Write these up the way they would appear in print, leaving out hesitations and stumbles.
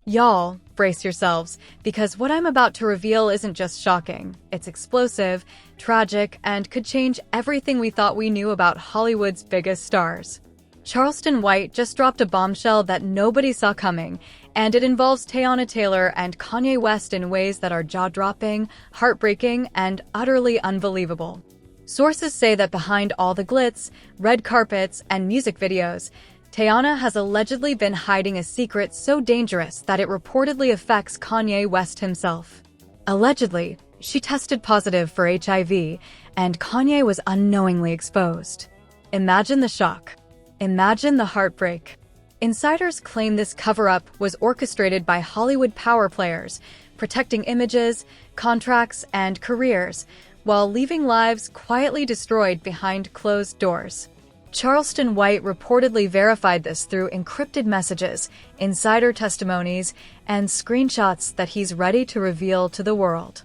Y'all, brace yourselves, because what I'm about to reveal isn't just shocking. It's explosive, tragic, and could change everything we thought we knew about Hollywood's biggest stars. Charleston White just dropped a bombshell that nobody saw coming, and it involves Teyana Taylor and Kanye West in ways that are jaw-dropping, heartbreaking, and utterly unbelievable. Sources say that behind all the glitz, red carpets, and music videos, Teyana has allegedly been hiding a secret so dangerous that it reportedly affects Kanye West himself. Allegedly, she tested positive for HIV, and Kanye was unknowingly exposed. Imagine the shock. Imagine the heartbreak. Insiders claim this cover-up was orchestrated by Hollywood power players, protecting images, contracts, and careers, while leaving lives quietly destroyed behind closed doors. Charleston White reportedly verified this through encrypted messages, insider testimonies, and screenshots that he's ready to reveal to the world.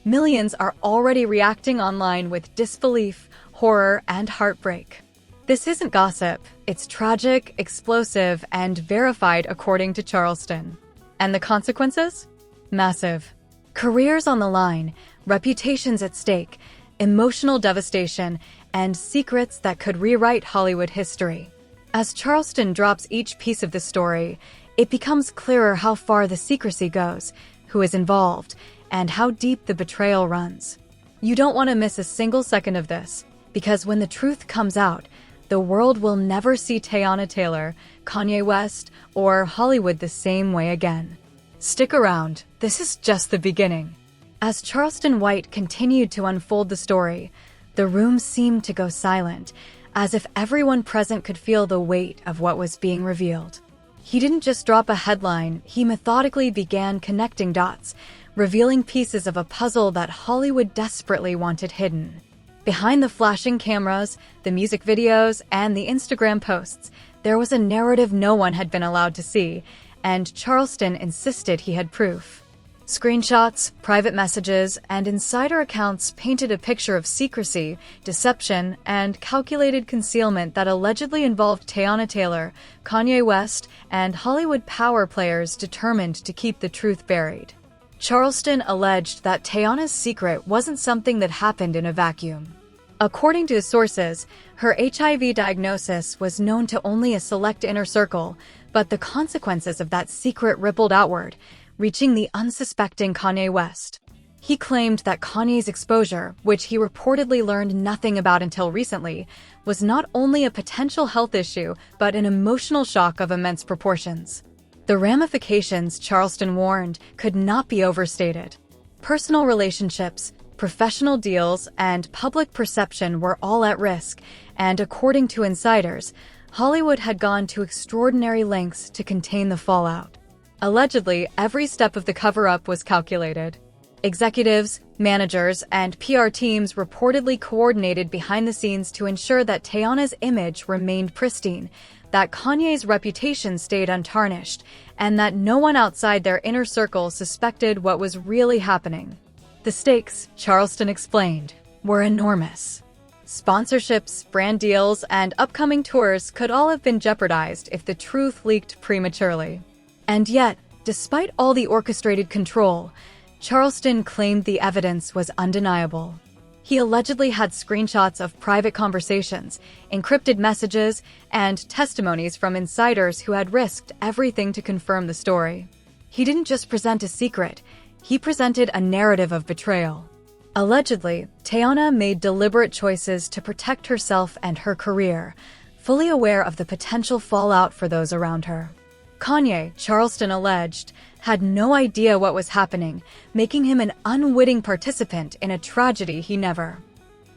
Millions are already reacting online with disbelief, horror, and heartbreak. This isn't gossip. It's tragic, explosive, and verified according to Charleston. And the consequences? Massive. Careers on the line, reputations at stake, emotional devastation, and secrets that could rewrite Hollywood history. As Charleston drops each piece of the story, it becomes clearer how far the secrecy goes, who is involved, and how deep the betrayal runs. You don't want to miss a single second of this, because when the truth comes out, the world will never see Teyana Taylor, Kanye West, or Hollywood the same way again. Stick around, this is just the beginning. As Charleston White continued to unfold the story, the room seemed to go silent, as if everyone present could feel the weight of what was being revealed. He didn't just drop a headline, he methodically began connecting dots, revealing pieces of a puzzle that Hollywood desperately wanted hidden. Behind the flashing cameras, the music videos, and the Instagram posts, there was a narrative no one had been allowed to see, and Charleston insisted he had proof. Screenshots, private messages, and insider accounts painted a picture of secrecy, deception, and calculated concealment that allegedly involved Teyana Taylor, Kanye West, and Hollywood power players determined to keep the truth buried. Charleston alleged that Teyana's secret wasn't something that happened in a vacuum. According to his sources, her HIV diagnosis was known to only a select inner circle, but the consequences of that secret rippled outward, reaching the unsuspecting Kanye West. He claimed that Kanye's exposure, which he reportedly learned nothing about until recently, was not only a potential health issue, but an emotional shock of immense proportions. The ramifications, Charleston warned, could not be overstated. Personal relationships, professional deals, and public perception were all at risk, and according to insiders, Hollywood had gone to extraordinary lengths to contain the fallout. Allegedly, every step of the cover-up was calculated. Executives, managers, and PR teams reportedly coordinated behind the scenes to ensure that Teyana's image remained pristine, that Kanye's reputation stayed untarnished, and that no one outside their inner circle suspected what was really happening. The stakes, Charleston explained, were enormous. Sponsorships, brand deals, and upcoming tours could all have been jeopardized if the truth leaked prematurely. And yet, despite all the orchestrated control, Charleston claimed the evidence was undeniable. He allegedly had screenshots of private conversations, encrypted messages, and testimonies from insiders who had risked everything to confirm the story. He didn't just present a secret, he presented a narrative of betrayal. Allegedly, Teyana made deliberate choices to protect herself and her career, fully aware of the potential fallout for those around her. Kanye, Charleston alleged, had no idea what was happening, making him an unwitting participant in a tragedy he never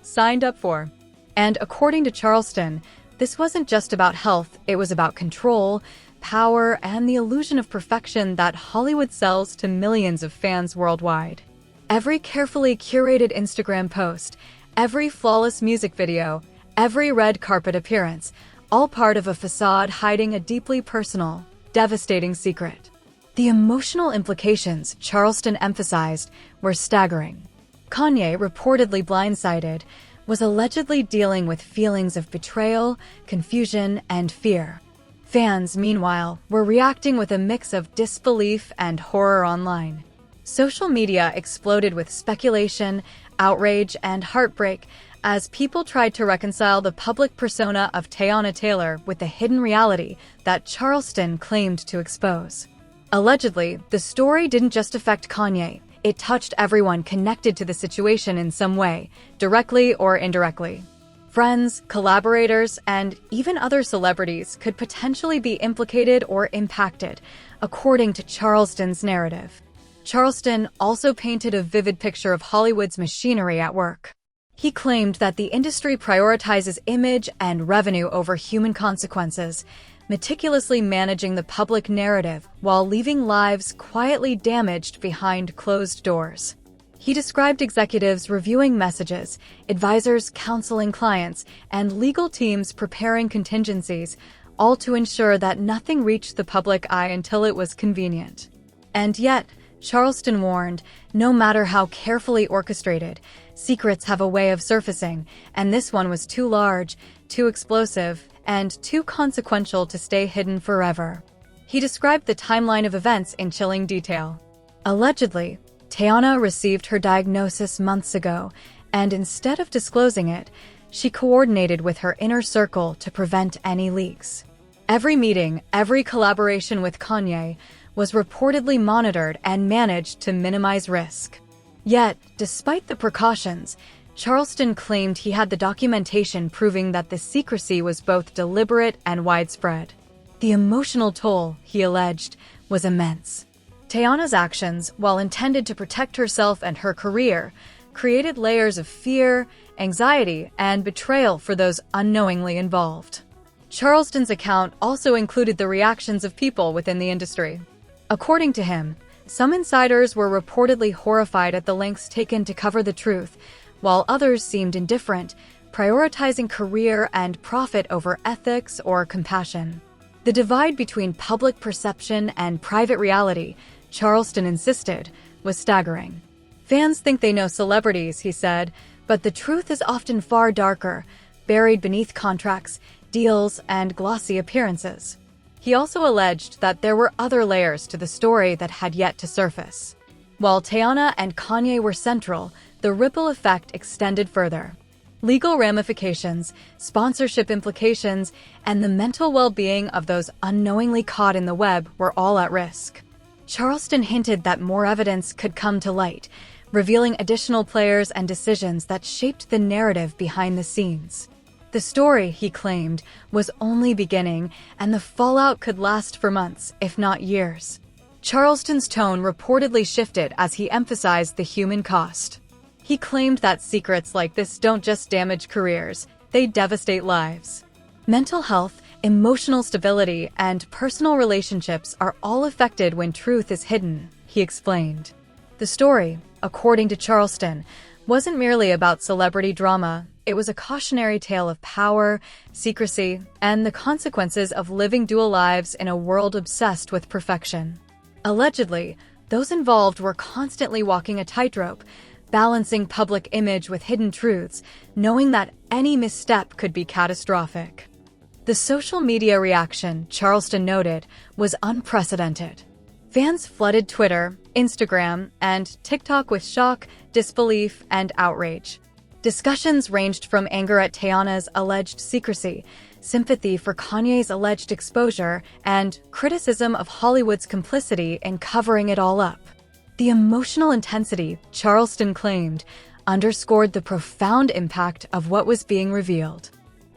signed up for. And according to Charleston, this wasn't just about health, it was about control, power, and the illusion of perfection that Hollywood sells to millions of fans worldwide. Every carefully curated Instagram post, every flawless music video, every red carpet appearance, all part of a facade hiding a deeply personal, devastating secret. The emotional implications, Charleston emphasized, were staggering. Kanye, reportedly blindsided, was allegedly dealing with feelings of betrayal, confusion, and fear. Fans, meanwhile, were reacting with a mix of disbelief and horror online. Social media exploded with speculation, outrage, and heartbreak as people tried to reconcile the public persona of Teyana Taylor with the hidden reality that Charleston claimed to expose. Allegedly, the story didn't just affect Kanye. It touched everyone connected to the situation in some way, directly or indirectly. Friends, collaborators, and even other celebrities could potentially be implicated or impacted, according to Charleston's narrative. Charleston also painted a vivid picture of Hollywood's machinery at work. He claimed that the industry prioritizes image and revenue over human consequences, meticulously managing the public narrative while leaving lives quietly damaged behind closed doors. He described executives reviewing messages, advisors counseling clients, and legal teams preparing contingencies, all to ensure that nothing reached the public eye until it was convenient. And yet, Charleston warned, no matter how carefully orchestrated, secrets have a way of surfacing, and this one was too large, too explosive, and too consequential to stay hidden forever. He described the timeline of events in chilling detail. Allegedly, Teyana received her diagnosis months ago, and instead of disclosing it, she coordinated with her inner circle to prevent any leaks. Every meeting, every collaboration with Kanye was reportedly monitored and managed to minimize risk. Yet, despite the precautions, Charleston claimed he had the documentation proving that the secrecy was both deliberate and widespread. The emotional toll, he alleged, was immense. Teyana's actions, while intended to protect herself and her career, created layers of fear, anxiety, and betrayal for those unknowingly involved. Charleston's account also included the reactions of people within the industry. According to him, some insiders were reportedly horrified at the lengths taken to cover the truth, while others seemed indifferent, prioritizing career and profit over ethics or compassion. The divide between public perception and private reality, Charleston insisted, was staggering. Fans think they know celebrities, he said, but the truth is often far darker, buried beneath contracts, deals, and glossy appearances. He also alleged that there were other layers to the story that had yet to surface. While Teyana and Kanye were central, the ripple effect extended further. Legal ramifications, sponsorship implications, and the mental well-being of those unknowingly caught in the web were all at risk. Charleston hinted that more evidence could come to light, revealing additional players and decisions that shaped the narrative behind the scenes. The story, he claimed, was only beginning, and the fallout could last for months, if not years. Charleston's tone reportedly shifted as he emphasized the human cost. He claimed that secrets like this don't just damage careers, they devastate lives. Mental health, emotional stability, and personal relationships are all affected when truth is hidden, he explained. The story, according to Charleston, wasn't merely about celebrity drama. It was a cautionary tale of power, secrecy, and the consequences of living dual lives in a world obsessed with perfection. Allegedly, those involved were constantly walking a tightrope, balancing public image with hidden truths, knowing that any misstep could be catastrophic. The social media reaction, Charleston noted, was unprecedented. Fans flooded Twitter, Instagram, and TikTok with shock, disbelief, and outrage. Discussions ranged from anger at Teyana's alleged secrecy, sympathy for Kanye's alleged exposure, and criticism of Hollywood's complicity in covering it all up. The emotional intensity, Charleston claimed, underscored the profound impact of what was being revealed.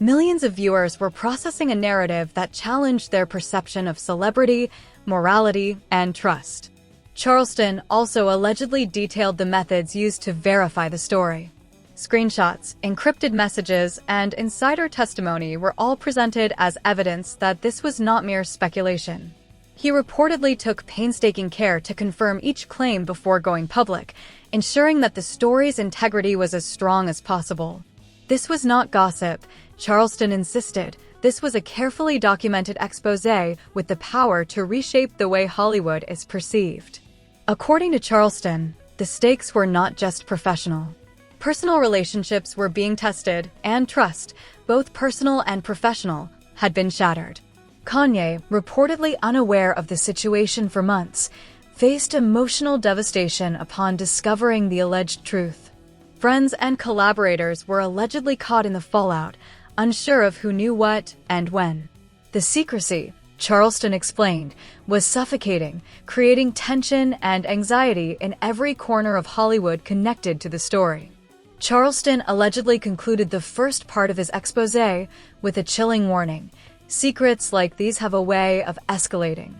Millions of viewers were processing a narrative that challenged their perception of celebrity, morality, and trust. Charleston also allegedly detailed the methods used to verify the story. Screenshots, encrypted messages, and insider testimony were all presented as evidence that this was not mere speculation. He reportedly took painstaking care to confirm each claim before going public, ensuring that the story's integrity was as strong as possible. This was not gossip, Charleston insisted. This was a carefully documented exposé with the power to reshape the way Hollywood is perceived. According to Charleston, the stakes were not just professional. Personal relationships were being tested, and trust, both personal and professional, had been shattered. Kanye, reportedly unaware of the situation for months, faced emotional devastation upon discovering the alleged truth. Friends and collaborators were allegedly caught in the fallout, unsure of who knew what and when. The secrecy, Charleston explained, was suffocating, creating tension and anxiety in every corner of Hollywood connected to the story. Charleston allegedly concluded the first part of his exposé with a chilling warning: secrets like these have a way of escalating.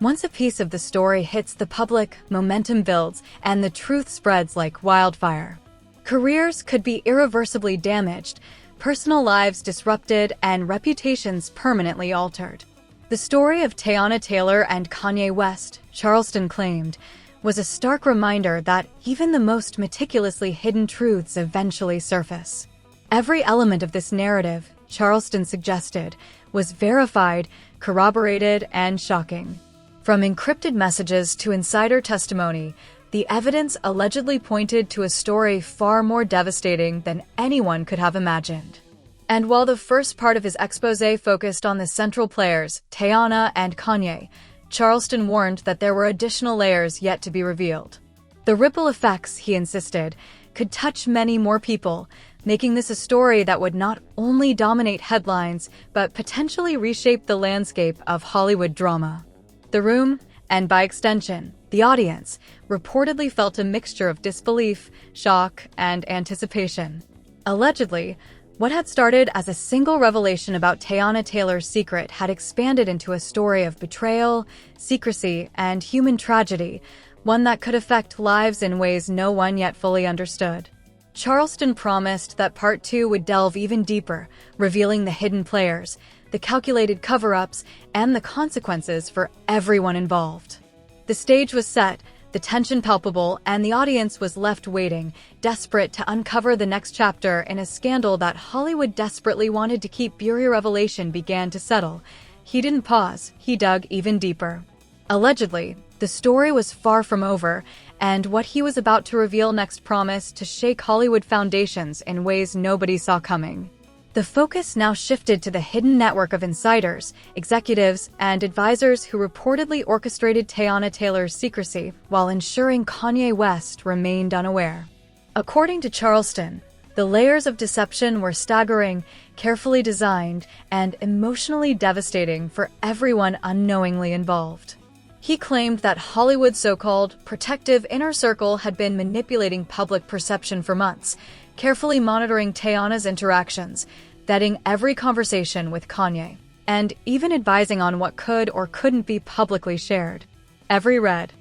Once a piece of the story hits the public, momentum builds, and the truth spreads like wildfire. Careers could be irreversibly damaged, personal lives disrupted, and reputations permanently altered. The story of Teyana Taylor and Kanye West, Charleston claimed, was a stark reminder that even the most meticulously hidden truths eventually surface. Every element of this narrative, Charleston suggested, was verified, corroborated, and shocking. From encrypted messages to insider testimony, the evidence allegedly pointed to a story far more devastating than anyone could have imagined. And while the first part of his exposé focused on the central players, Teyana and Kanye, Charleston warned that there were additional layers yet to be revealed. The ripple effects, he insisted, could touch many more people, making this a story that would not only dominate headlines, but potentially reshape the landscape of Hollywood drama. The room, and by extension, the audience, reportedly felt a mixture of disbelief, shock, and anticipation. Allegedly, what had started as a single revelation about Teyana Taylor's secret had expanded into a story of betrayal, secrecy, and human tragedy, one that could affect lives in ways no one yet fully understood. Charleston promised that Part 2 would delve even deeper, revealing the hidden players, the calculated cover-ups, and the consequences for everyone involved. The stage was set, the tension palpable, and the audience was left waiting, desperate to uncover the next chapter in a scandal that Hollywood desperately wanted to keep. Before revelation began to settle, he didn't pause, he dug even deeper. Allegedly, the story was far from over, and what he was about to reveal next promised to shake Hollywood foundations in ways nobody saw coming. The focus now shifted to the hidden network of insiders, executives, and advisors who reportedly orchestrated Teyana Taylor's secrecy while ensuring Kanye West remained unaware. According to Charleston, the layers of deception were staggering, carefully designed, and emotionally devastating for everyone unknowingly involved. He claimed that Hollywood's so-called protective inner circle had been manipulating public perception for months, carefully monitoring Teyana's interactions, vetting every conversation with Kanye, and even advising on what could or couldn't be publicly shared. Every red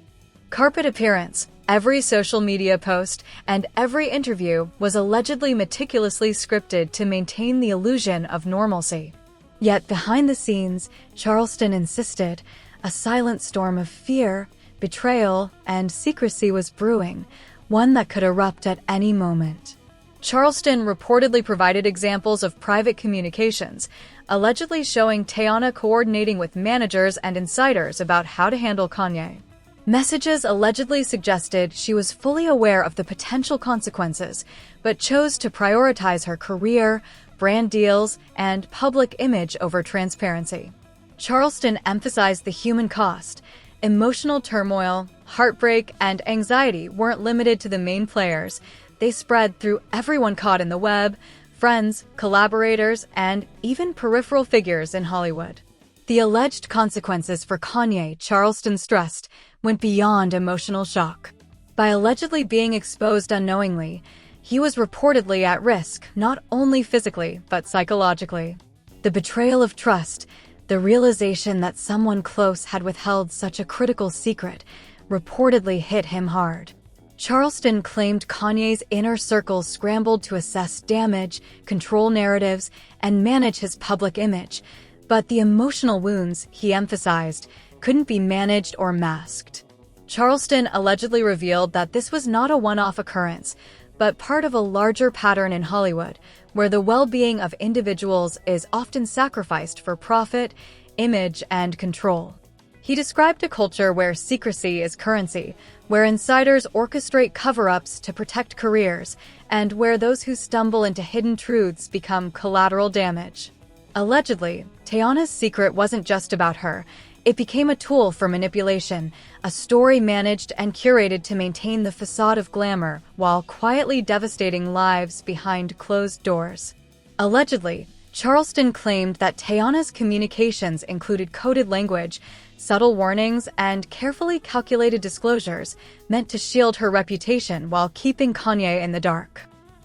carpet appearance, every social media post, and every interview was allegedly meticulously scripted to maintain the illusion of normalcy. Yet behind the scenes, Charleston insisted, a silent storm of fear, betrayal, and secrecy was brewing, one that could erupt at any moment. Charleston reportedly provided examples of private communications, allegedly showing Teyana coordinating with managers and insiders about how to handle Kanye. Messages allegedly suggested she was fully aware of the potential consequences, but chose to prioritize her career, brand deals, and public image over transparency. Charleston emphasized the human cost. Emotional turmoil, heartbreak, and anxiety weren't limited to the main players. They spread through everyone caught in the web, friends, collaborators, and even peripheral figures in Hollywood. The alleged consequences for Kanye, Charleston stressed, went beyond emotional shock. By allegedly being exposed unknowingly, he was reportedly at risk, not only physically, but psychologically. The betrayal of trust, the realization that someone close had withheld such a critical secret, reportedly hit him hard. Charleston claimed Kanye's inner circle scrambled to assess damage, control narratives, and manage his public image, but the emotional wounds, he emphasized, couldn't be managed or masked. Charleston allegedly revealed that this was not a one-off occurrence, but part of a larger pattern in Hollywood, where the well-being of individuals is often sacrificed for profit, image, and control. He described a culture where secrecy is currency, where insiders orchestrate cover-ups to protect careers, and where those who stumble into hidden truths become collateral damage. Allegedly, Teyana's secret wasn't just about her. It became a tool for manipulation, a story managed and curated to maintain the facade of glamour while quietly devastating lives behind closed doors. Allegedly, Charleston claimed that Teyana's communications included coded language, subtle warnings, and carefully calculated disclosures meant to shield her reputation while keeping Kanye in the dark.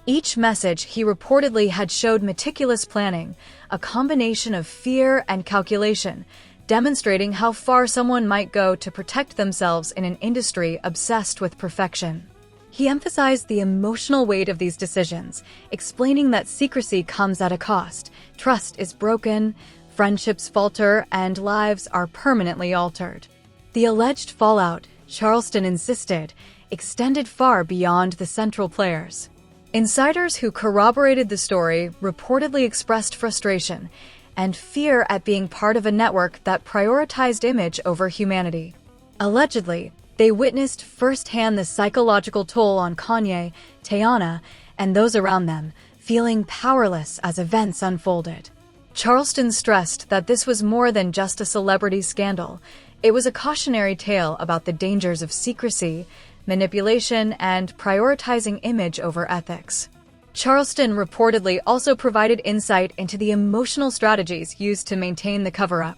Each message he reportedly had showed meticulous planning, a combination of fear and calculation, demonstrating how far someone might go to protect themselves in an industry obsessed with perfection. He emphasized the emotional weight of these decisions, explaining that secrecy comes at a cost, trust is broken, friendships falter, and lives are permanently altered. The alleged fallout, Charleston insisted, extended far beyond the central players. Insiders who corroborated the story reportedly expressed frustration and fear at being part of a network that prioritized image over humanity. Allegedly, they witnessed firsthand the psychological toll on Kanye, Teyana, and those around them, feeling powerless as events unfolded. Charleston stressed that this was more than just a celebrity scandal. It was a cautionary tale about the dangers of secrecy, manipulation, and prioritizing image over ethics. Charleston reportedly also provided insight into the emotional strategies used to maintain the cover-up.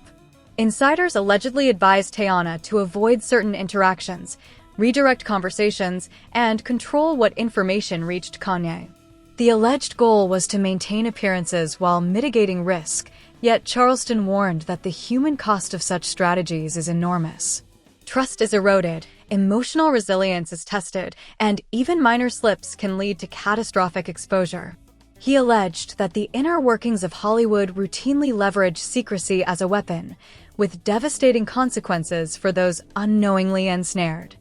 Insiders allegedly advised Teyana to avoid certain interactions, redirect conversations, and control what information reached Kanye. The alleged goal was to maintain appearances while mitigating risk, yet Charleston warned that the human cost of such strategies is enormous. Trust is eroded, emotional resilience is tested, and even minor slips can lead to catastrophic exposure. He alleged that the inner workings of Hollywood routinely leverage secrecy as a weapon, with devastating consequences for those unknowingly ensnared.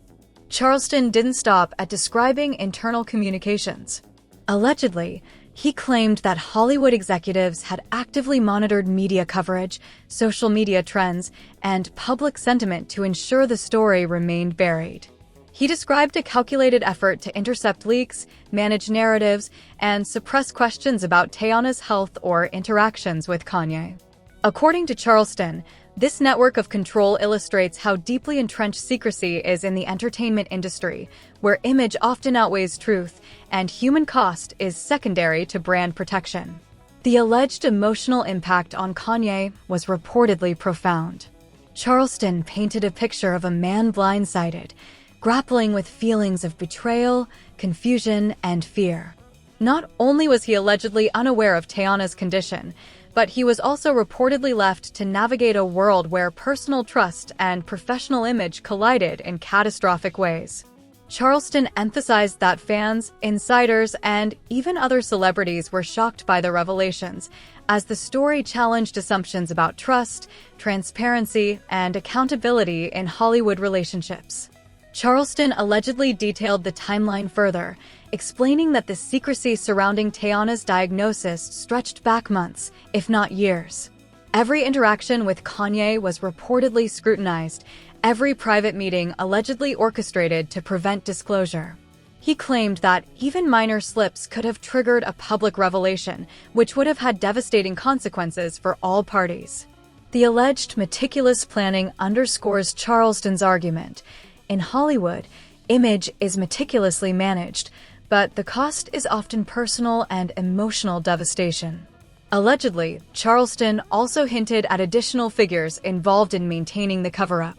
Charleston didn't stop at describing internal communications. Allegedly, he claimed that Hollywood executives had actively monitored media coverage, social media trends, and public sentiment to ensure the story remained buried. He described a calculated effort to intercept leaks, manage narratives, and suppress questions about Teyana's health or interactions with Kanye. According to Charleston, this network of control illustrates how deeply entrenched secrecy is in the entertainment industry, where image often outweighs truth, and human cost is secondary to brand protection. The alleged emotional impact on Kanye was reportedly profound. Charleston painted a picture of a man blindsided, grappling with feelings of betrayal, confusion, and fear. Not only was he allegedly unaware of Teyana's condition, but he was also reportedly left to navigate a world where personal trust and professional image collided in catastrophic ways. Charleston emphasized that fans, insiders, and even other celebrities were shocked by the revelations, as the story challenged assumptions about trust, transparency, and accountability in Hollywood relationships. Charleston allegedly detailed the timeline further, explaining that the secrecy surrounding Teyana's diagnosis stretched back months, if not years. Every interaction with Kanye was reportedly scrutinized, every private meeting allegedly orchestrated to prevent disclosure. He claimed that even minor slips could have triggered a public revelation, which would have had devastating consequences for all parties. The alleged meticulous planning underscores Charleston's argument. In Hollywood, image is meticulously managed, but the cost is often personal and emotional devastation. Allegedly, Charleston also hinted at additional figures involved in maintaining the cover-up.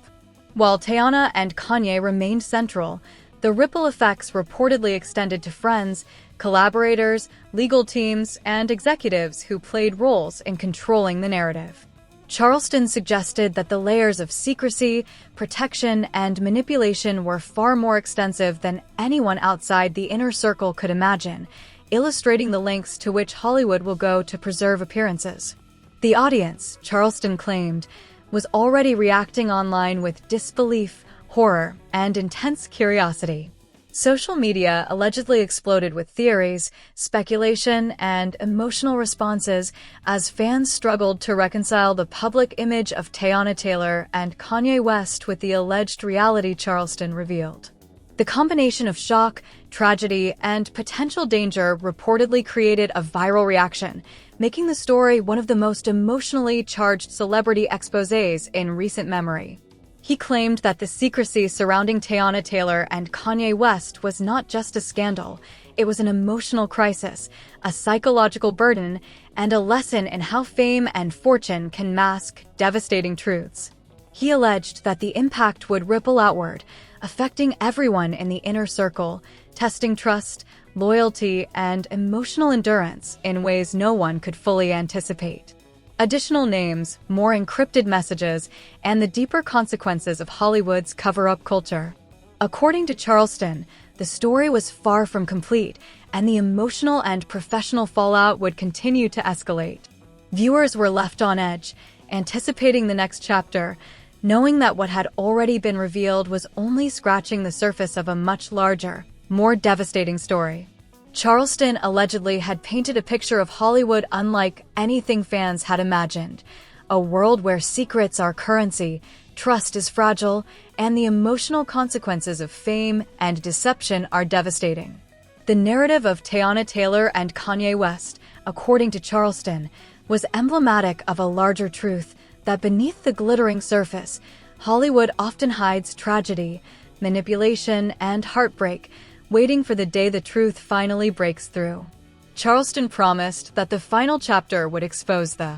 While Teyana and Kanye remained central, the ripple effects reportedly extended to friends, collaborators, legal teams, and executives who played roles in controlling the narrative. Charleston suggested that the layers of secrecy, protection, and manipulation were far more extensive than anyone outside the inner circle could imagine, illustrating the lengths to which Hollywood will go to preserve appearances. The audience, Charleston claimed, was already reacting online with disbelief, horror, and intense curiosity. Social media allegedly exploded with theories, speculation, and emotional responses as fans struggled to reconcile the public image of Teyana Taylor and Kanye West with the alleged reality Charleston revealed. The combination of shock, tragedy, and potential danger reportedly created a viral reaction, making the story one of the most emotionally charged celebrity exposés in recent memory. He claimed that the secrecy surrounding Teyana Taylor and Kanye West was not just a scandal, it was an emotional crisis, a psychological burden, and a lesson in how fame and fortune can mask devastating truths. He alleged that the impact would ripple outward, affecting everyone in the inner circle, testing trust, loyalty, and emotional endurance in ways no one could fully anticipate. Additional names, more encrypted messages, and the deeper consequences of Hollywood's cover-up culture. According to Charleston, the story was far from complete, and the emotional and professional fallout would continue to escalate. Viewers were left on edge, anticipating the next chapter, knowing that what had already been revealed was only scratching the surface of a much larger, more devastating story. Charleston allegedly had painted a picture of Hollywood unlike anything fans had imagined, a world where secrets are currency, trust is fragile, and the emotional consequences of fame and deception are devastating. The narrative of Teyana Taylor and Kanye West, according to Charleston, was emblematic of a larger truth that beneath the glittering surface, Hollywood often hides tragedy, manipulation, and heartbreak, waiting for the day the truth finally breaks through. Charleston promised that the final chapter would expose the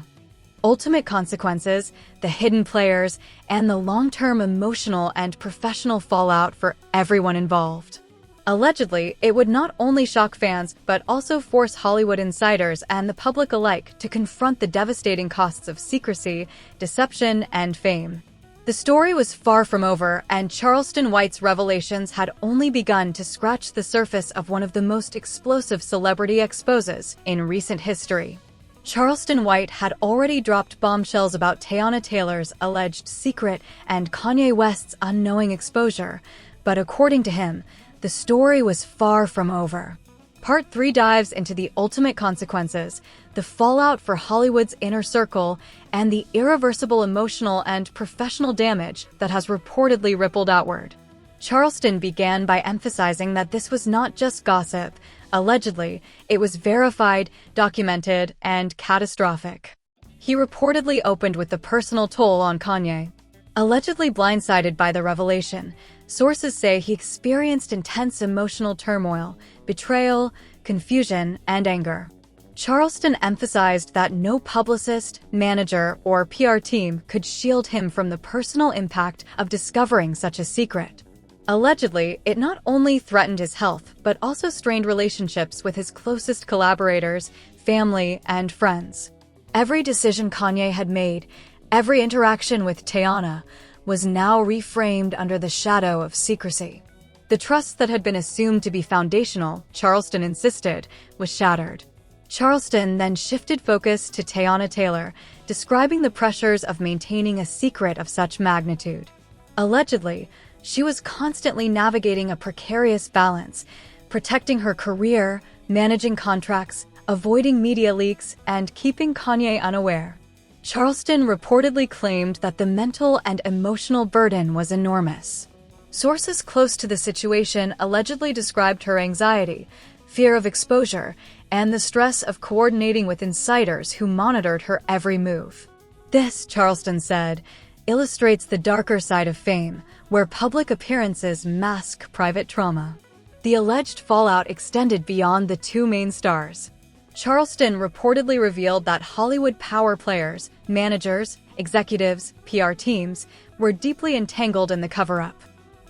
ultimate consequences, the hidden players, and the long-term emotional and professional fallout for everyone involved. Allegedly, it would not only shock fans, but also force Hollywood insiders and the public alike to confront the devastating costs of secrecy, deception, and fame. The story was far from over, and Charleston White's revelations had only begun to scratch the surface of one of the most explosive celebrity exposes in recent history. Charleston White had already dropped bombshells about Teyana Taylor's alleged secret and Kanye West's unknowing exposure, but according to him, the story was far from over. Part 3 dives into the ultimate consequences, the fallout for Hollywood's inner circle, and the irreversible emotional and professional damage that has reportedly rippled outward. Charleston began by emphasizing that this was not just gossip. Allegedly, it was verified, documented, and catastrophic. He reportedly opened with the personal toll on Kanye. Allegedly blindsided by the revelation, sources say he experienced intense emotional turmoil, betrayal, confusion, and anger. Charleston emphasized that no publicist, manager, or PR team could shield him from the personal impact of discovering such a secret. Allegedly, it not only threatened his health, but also strained relationships with his closest collaborators, family, and friends. Every decision Kanye had made, every interaction with Teyana, was now reframed under the shadow of secrecy. The trust that had been assumed to be foundational, Charleston insisted, was shattered. Charleston then shifted focus to Teyana Taylor, describing the pressures of maintaining a secret of such magnitude. Allegedly, she was constantly navigating a precarious balance, protecting her career, managing contracts, avoiding media leaks, and keeping Kanye unaware. Charleston reportedly claimed that the mental and emotional burden was enormous. Sources close to the situation allegedly described her anxiety, fear of exposure, and the stress of coordinating with insiders who monitored her every move. This, Charleston said, illustrates the darker side of fame, where public appearances mask private trauma. The alleged fallout extended beyond the two main stars. Charleston reportedly revealed that Hollywood power players, managers, executives, PR teams were deeply entangled in the cover-up.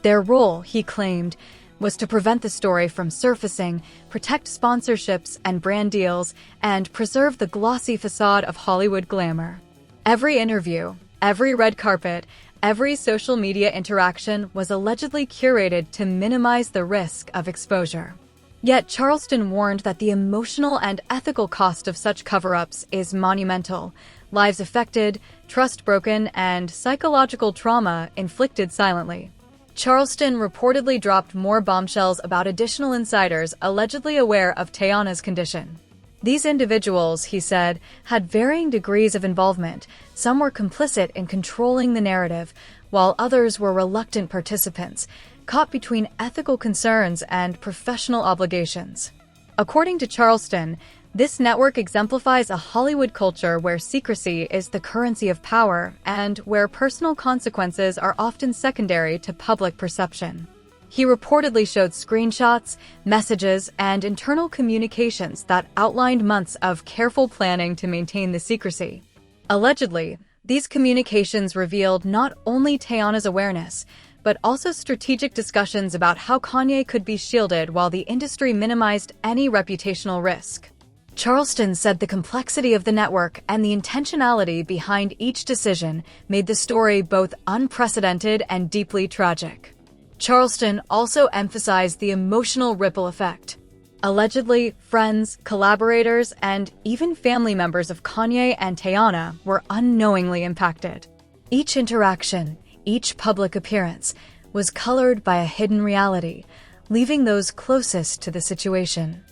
Their role, he claimed, was to prevent the story from surfacing, protect sponsorships and brand deals, and preserve the glossy facade of Hollywood glamour. Every interview, every red carpet, every social media interaction was allegedly curated to minimize the risk of exposure. Yet Charleston warned that the emotional and ethical cost of such cover-ups is monumental: lives affected, trust broken, and psychological trauma inflicted silently. Charleston reportedly dropped more bombshells about additional insiders allegedly aware of Teyana's condition. These individuals, he said, had varying degrees of involvement. Some were complicit in controlling the narrative, while others were reluctant participants, caught between ethical concerns and professional obligations. According to Charleston, this network exemplifies a Hollywood culture where secrecy is the currency of power and where personal consequences are often secondary to public perception. He reportedly showed screenshots, messages, and internal communications that outlined months of careful planning to maintain the secrecy. Allegedly, these communications revealed not only Teyana's awareness, but also strategic discussions about how Kanye could be shielded while the industry minimized any reputational risk. Charleston said the complexity of the network and the intentionality behind each decision made the story both unprecedented and deeply tragic. Charleston also emphasized the emotional ripple effect. Allegedly, friends, collaborators, and even family members of Kanye and Teyana were unknowingly impacted. Each interaction, each public appearance, was colored by a hidden reality, leaving those closest to the situation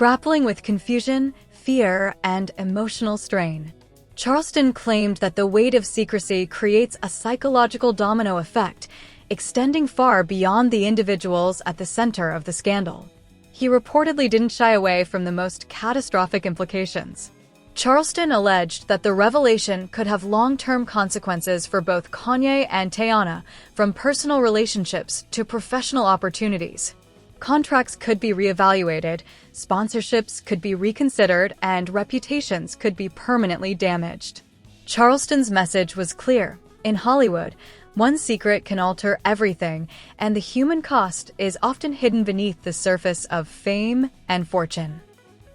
grappling with confusion, fear, and emotional strain. Charleston claimed that the weight of secrecy creates a psychological domino effect, extending far beyond the individuals at the center of the scandal. He reportedly didn't shy away from the most catastrophic implications. Charleston alleged that the revelation could have long-term consequences for both Kanye and Teyana, from personal relationships to professional opportunities. Contracts could be reevaluated, sponsorships could be reconsidered, and reputations could be permanently damaged. Charleston's message was clear. In Hollywood, one secret can alter everything, and the human cost is often hidden beneath the surface of fame and fortune.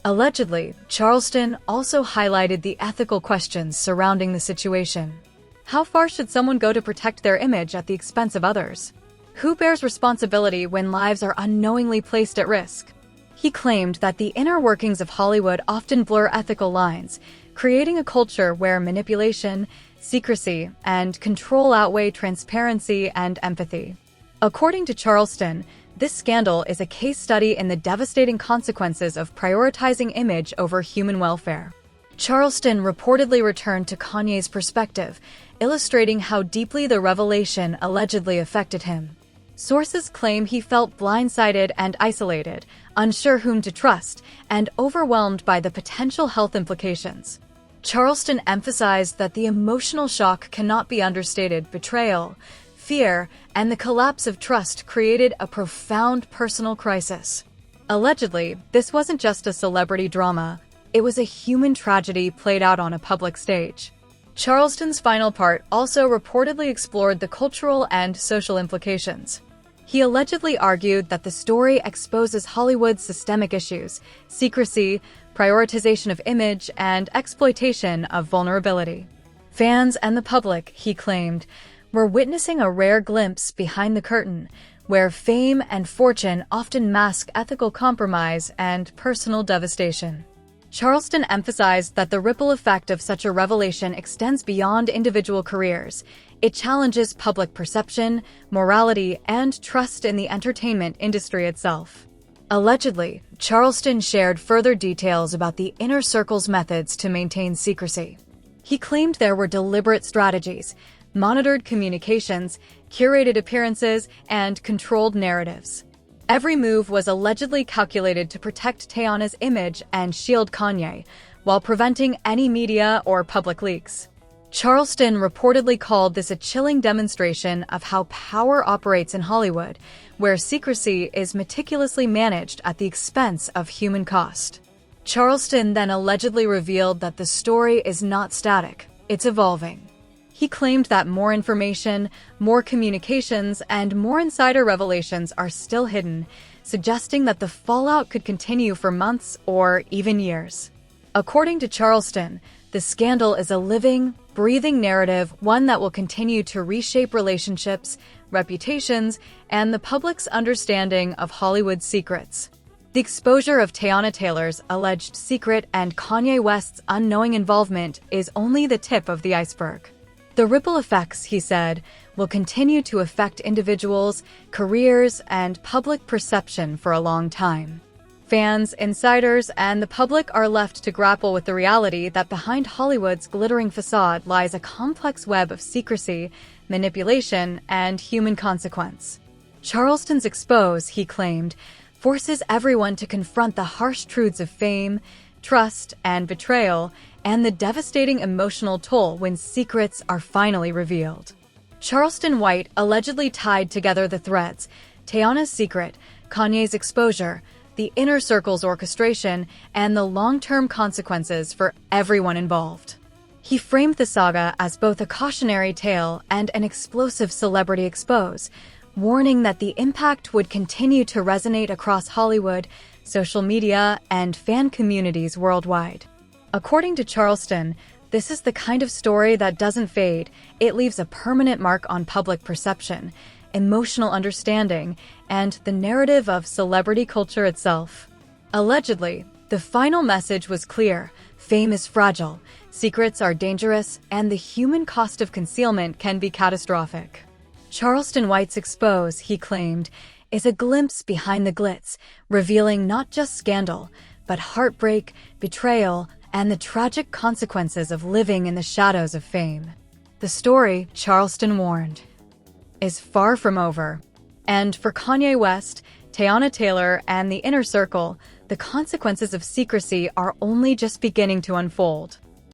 Allegedly, Charleston also highlighted the ethical questions surrounding the situation. How far should someone go to protect their image at the expense of others? Who bears responsibility when lives are unknowingly placed at risk? He claimed that the inner workings of Hollywood often blur ethical lines, creating a culture where manipulation, secrecy, and control outweigh transparency and empathy. According to Charleston, this scandal is a case study in the devastating consequences of prioritizing image over human welfare. Charleston reportedly returned to Kanye's perspective, illustrating how deeply the revelation allegedly affected him. Sources claim he felt blindsided and isolated, unsure whom to trust, and overwhelmed by the potential health implications. Charleston emphasized that the emotional shock cannot be understated. Betrayal, fear, and the collapse of trust created a profound personal crisis. Allegedly, this wasn't just a celebrity drama, it was a human tragedy played out on a public stage. Charleston's final part also reportedly explored the cultural and social implications. He allegedly argued that the story exposes Hollywood's systemic issues, secrecy, prioritization of image, and exploitation of vulnerability. Fans and the public, he claimed, were witnessing a rare glimpse behind the curtain, where fame and fortune often mask ethical compromise and personal devastation. Charleston emphasized that the ripple effect of such a revelation extends beyond individual careers. It challenges public perception, morality, and trust in the entertainment industry itself. Allegedly, Charleston shared further details about the inner circle's methods to maintain secrecy. He claimed there were deliberate strategies, monitored communications, curated appearances, and controlled narratives. Every move was allegedly calculated to protect Teyana's image and shield Kanye, while preventing any media or public leaks. Charleston reportedly called this a chilling demonstration of how power operates in Hollywood, where secrecy is meticulously managed at the expense of human cost. Charleston then allegedly revealed that the story is not static, it's evolving. He claimed that more information, more communications, and more insider revelations are still hidden, suggesting that the fallout could continue for months or even years. According to Charleston, the scandal is a living, breathing narrative, one that will continue to reshape relationships, reputations, and the public's understanding of Hollywood's secrets. The exposure of Teyana Taylor's alleged secret and Kanye West's unknowing involvement is only the tip of the iceberg. The ripple effects, he said, will continue to affect individuals, careers, and public perception for a long time. Fans, insiders, and the public are left to grapple with the reality that behind Hollywood's glittering facade lies a complex web of secrecy, manipulation, and human consequence. Charleston's expose, he claimed, forces everyone to confront the harsh truths of fame, trust, and betrayal, and the devastating emotional toll when secrets are finally revealed. Charleston White allegedly tied together the threads: Teyana's secret, Kanye's exposure, the inner circle's orchestration, and the long-term consequences for everyone involved. He framed the saga as both a cautionary tale and an explosive celebrity expose, warning that the impact would continue to resonate across Hollywood, social media, and fan communities worldwide. According to Charleston, this is the kind of story that doesn't fade. It leaves a permanent mark on public perception, emotional understanding, and the narrative of celebrity culture itself. Allegedly, the final message was clear: fame is fragile, secrets are dangerous, and the human cost of concealment can be catastrophic. Charleston White's expose, he claimed, is a glimpse behind the glitz, revealing not just scandal, but heartbreak, betrayal, and the tragic consequences of living in the shadows of fame. The story, Charleston warned, is far from over. And for Kanye West, Teyana Taylor, and the inner circle, the consequences of secrecy are only just beginning to unfold.